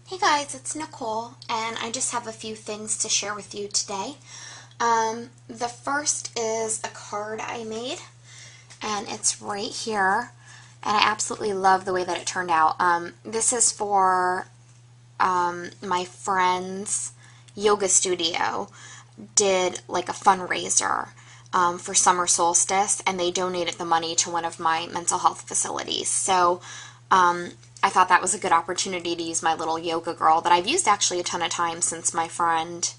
Hey guys, it's Nicole, and I just have a few things to share with you today. The first is a card I made, and it's right here, and I absolutely love the way that it turned out. This is for my friend's yoga studio did like a fundraiser for summer solstice, and they donated the money to one of my mental health facilities. So I thought that was a good opportunity to use my little yoga girl that I've used actually a ton of times since my friend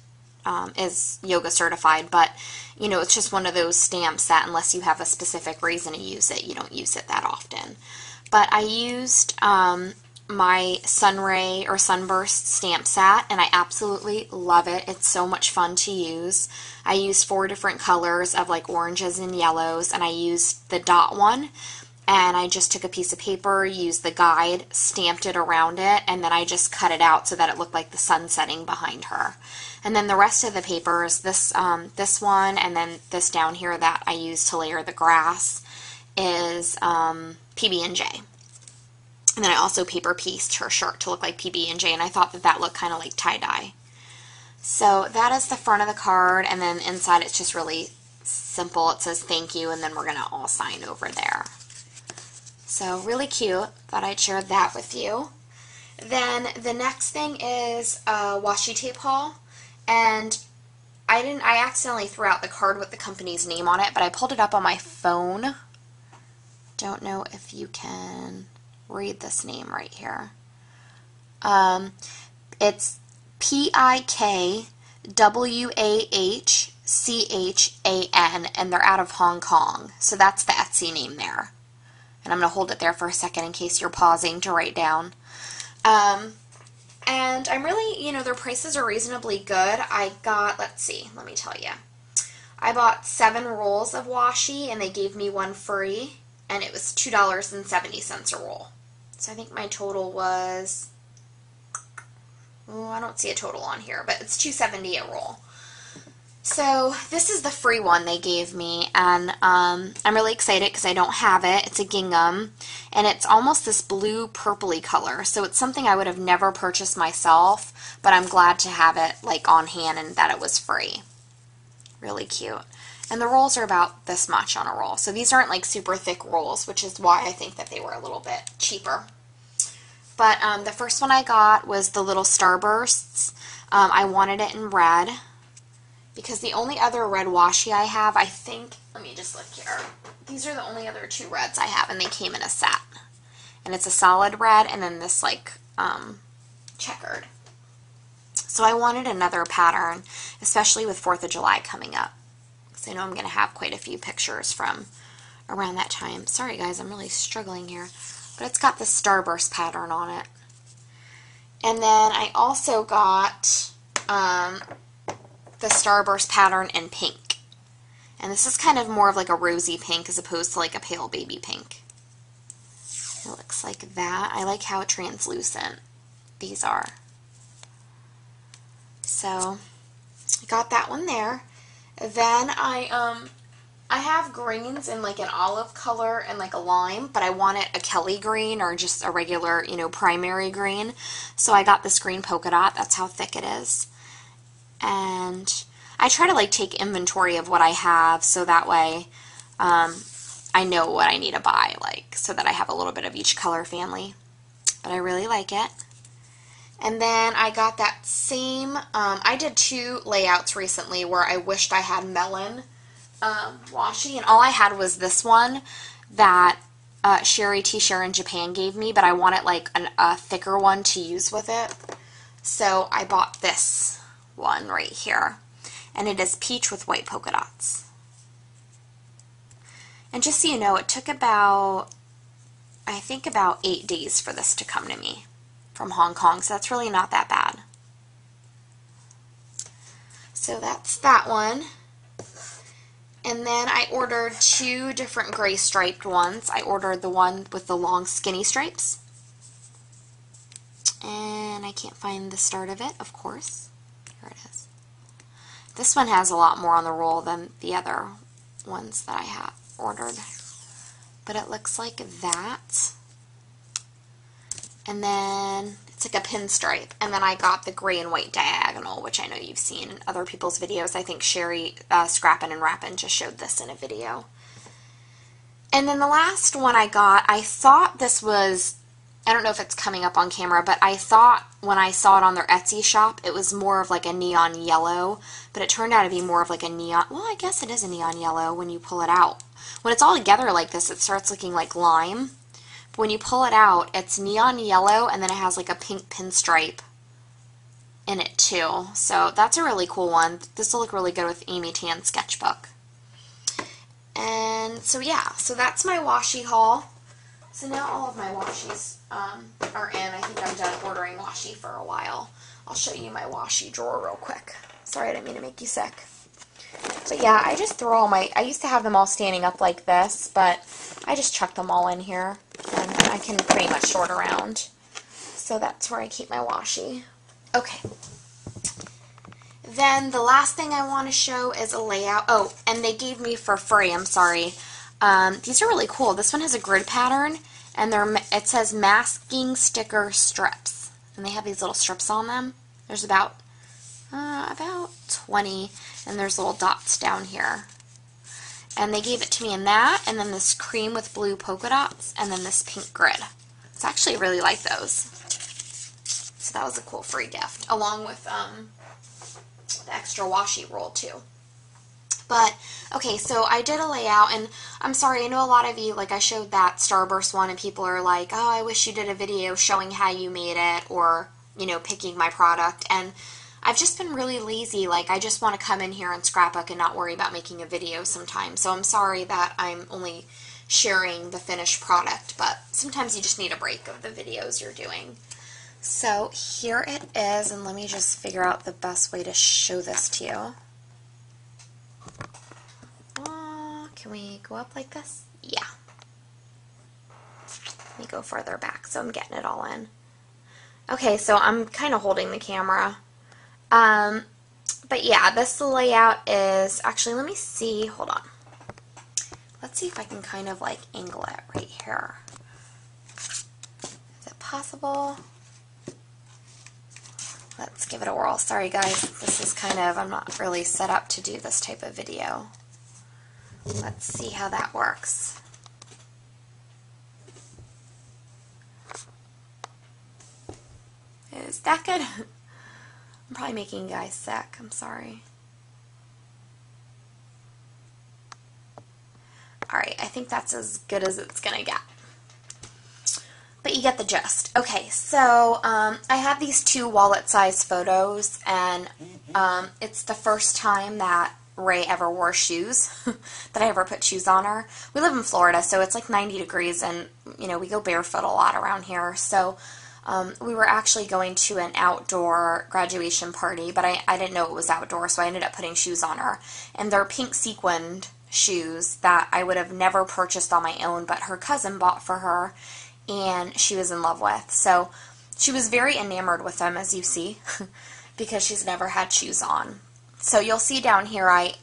is yoga certified, but you know, it's just one of those stamps that unless you have a specific reason to use it, you don't use it that often. But I used my Sunray or Sunburst stamp set, and I absolutely love it. It's so much fun to use. I used 4 different colors of like oranges and yellows, and I used the dot one. And I just took a piece of paper, used the guide, stamped it around it, and then I just cut it out so that it looked like the sun setting behind her. And then the rest of the papers, this one, and then this down here that I used to layer the grass, is PB&J. And then I also paper pieced her shirt to look like PB&J, and I thought that that looked kind of like tie-dye. So that is the front of the card, and then inside it's just really simple. It says thank you, and then we're going to all sign over there. So really cute. Thought I'd share that with you. Then the next thing is a washi tape haul, and I accidentally threw out the card with the company's name on it, but I pulled it up on my phone. Don't know if you can read this name right here. It's PIKWAHCHAN, and they're out of Hong Kong. So that's the Etsy name there. And I'm going to hold it there for a second in case you're pausing to write down. And I'm really, you know, their prices are reasonably good. I got, let's see, let me tell you. I bought 7 rolls of washi, and they gave me one free, and it was $2.70 a roll. So I think my total was, I don't see a total on here, but it's $2.70 a roll. So this is the free one they gave me, and I'm really excited because I don't have it. It's a gingham, and it's almost this blue purpley color, so it's something I would have never purchased myself, but I'm glad to have it like on hand and that it was free. Really cute. And the rolls are about this much on a roll, so these aren't like super thick rolls, which is why I think that they were a little bit cheaper. But the first one I got was the little Starbursts. I wanted it in red, because the only other red washi I have, I think, let me just look here. These are the only other 2 reds I have, and they came in a set. And it's a solid red, and then this, like, checkered. So I wanted another pattern, especially with 4th of July coming up. Because I know I'm going to have quite a few pictures from around that time. Sorry, guys, I'm really struggling here. But it's got this Starburst pattern on it. And then I also got the Starburst pattern in pink. And this is kind of more of like a rosy pink as opposed to like a pale baby pink. It looks like that. I like how translucent these are. So I got that one there. Then I have greens in like an olive color and like a lime, but I wanted a Kelly green or just a regular, you know, primary green. So I got this green polka dot. That's how thick it is. And I try to like take inventory of what I have so that way I know what I need to buy, like so that I have a little bit of each color family. But I really like it. And then I got that same, I did 2 layouts recently where I wished I had melon washi, and all I had was this one that Sherry T-Share in Japan gave me, but I wanted like a thicker one to use with it. So I bought this one right here, and it is peach with white polka dots. And just so you know, it took about, I think about 8 days for this to come to me from Hong Kong, so that's really not that bad. So that's that one. And then I ordered 2 different gray striped ones. I ordered the one with the long skinny stripes, and I can't find the start of it, of course. Here it is. This one has a lot more on the roll than the other ones that I have ordered. But it looks like that. and then it's like a pinstripe, and then I got the gray and white diagonal, which I know you've seen in other people's videos. I think Sherry Scrappin' and Rappin' just showed this in a video. And then the last one I got, I thought this was, I don't know if it's coming up on camera, but I thought when I saw it on their Etsy shop, it was more of like a neon yellow, but it turned out to be more of like a neon, well, I guess it is a neon yellow when you pull it out. When it's all together like this, it starts looking like lime. But when you pull it out, it's neon yellow, and then it has like a pink pinstripe in it too. So that's a really cool one. This will look really good with Amy Tan's sketchbook. And so yeah, so that's my washi haul. So now all of my washies are in. I think I'm done ordering washi for a while. I'll show you my washi drawer real quick. Sorry, I didn't mean to make you sick. But yeah, I just throw all my, I used to have them all standing up like this, but I just chuck them all in here, and I can pretty much sort around. So that's where I keep my washi. Okay. Then the last thing I want to show is a layout. Oh, and they gave me for free, I'm sorry. These are really cool. This one has a grid pattern, and it says masking sticker strips. And they have these little strips on them. There's about 20, and there's little dots down here. And they gave it to me in that, and then this cream with blue polka dots, and then this pink grid. So I actually really like those. So that was a cool free gift, along with the extra washi roll too. But, okay, so I did a layout, and I'm sorry, I know a lot of you, like I showed that Starburst one, and people are like, oh, I wish you did a video showing how you made it, or, you know, picking my product, and I've just been really lazy. Like, I just want to come in here and scrapbook and not worry about making a video sometimes, so I'm sorry that I'm only sharing the finished product, but sometimes you just need a break of the videos you're doing. So, here it is, and let me just figure out the best way to show this to you. Can we go up like this? Yeah. Let me go further back so I'm getting it all in. Okay, so I'm kind of holding the camera. But yeah, this layout is, actually, let me see, hold on. Let's see if I can kind of like angle it right here. Is it possible? Let's give it a whirl. Sorry guys, this is kind of, I'm not really set up to do this type of video. Let's see how that works. Is that good? I'm probably making you guys sick. I'm sorry. Alright, I think that's as good as it's gonna get. But you get the gist. Okay, so I have these two wallet-sized photos, and it's the first time that Ray ever wore shoes, that I ever put shoes on her. We live in Florida, so it's like 90 degrees, and, you know, we go barefoot a lot around here, so we were actually going to an outdoor graduation party, but I didn't know it was outdoor, so I ended up putting shoes on her, and they're pink sequined shoes that I would have never purchased on my own, but her cousin bought for her, and she was in love with, so she was very enamored with them, as you see, because she's never had shoes on. So you'll see down here I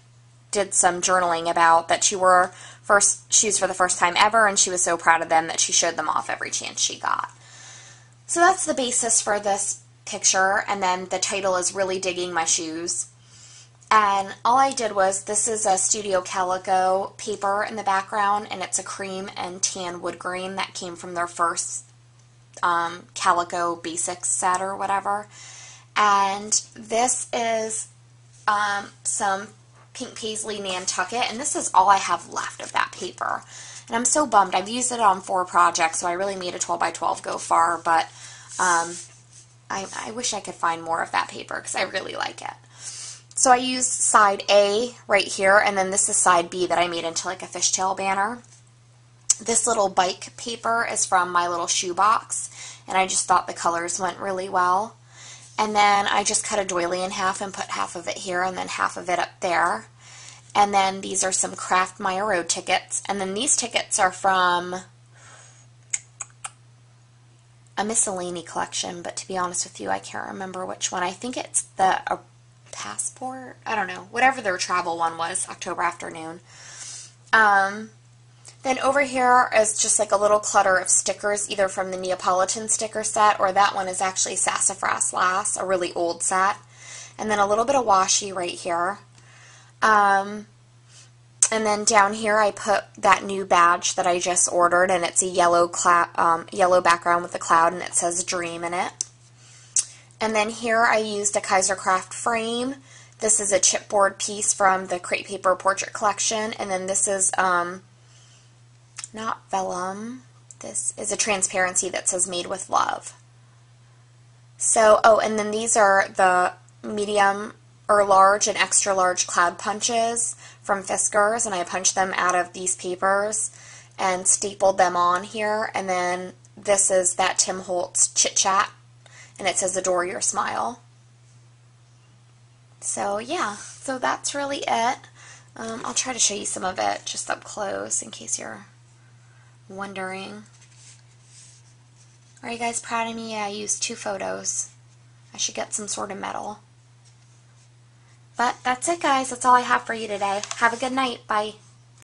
did some journaling about that she wore shoes for the first time ever, and she was so proud of them that she showed them off every chance she got. So that's the basis for this picture, and then the title is Really Digging My Shoes. And all I did was, this is a Studio Calico paper in the background, and it's a cream and tan wood grain that came from their first Calico Basics set or whatever. And this is some pink paisley Nantucket, and this is all I have left of that paper. And I'm so bummed. I've used it on 4 projects, so I really made a 12 by 12 go far, but I wish I could find more of that paper because I really like it. So I used side A right here, and then this is side B that I made into like a fishtail banner. This little bike paper is from my little shoebox, and I just thought the colors went really well. And then I just cut a doily in half and put half of it here and then half of it up there. And then these are some Craft Meyer Road tickets. And then these tickets are from a miscellany collection, but to be honest with you, I can't remember which one. I think it's the Passport? I don't know. Whatever their travel one was, October Afternoon. Then Then over here is just like a little clutter of stickers, either from the Neapolitan sticker set, or that one is actually Sassafras Lass, a really old set. And then a little bit of washi right here. And then down here I put that new badge that I just ordered, and it's a yellow background with a cloud, and it says Dream in it. And then here I used a Kaisercraft frame. This is a chipboard piece from the Crate Paper Portrait Collection, and then this is not vellum. This is a transparency that says Made with Love. So, oh, and then these are the medium or large and extra large cloud punches from Fiskars, and I punched them out of these papers and stapled them on here. And then this is that Tim Holtz Chit Chat, and it says Adore Your Smile. So yeah, so that's really it. I'll try to show you some of it just up close in case you're wondering. Are you guys proud of me? Yeah, I used 2 photos. I should get some sort of medal. But that's it, guys. That's all I have for you today. Have a good night. Bye.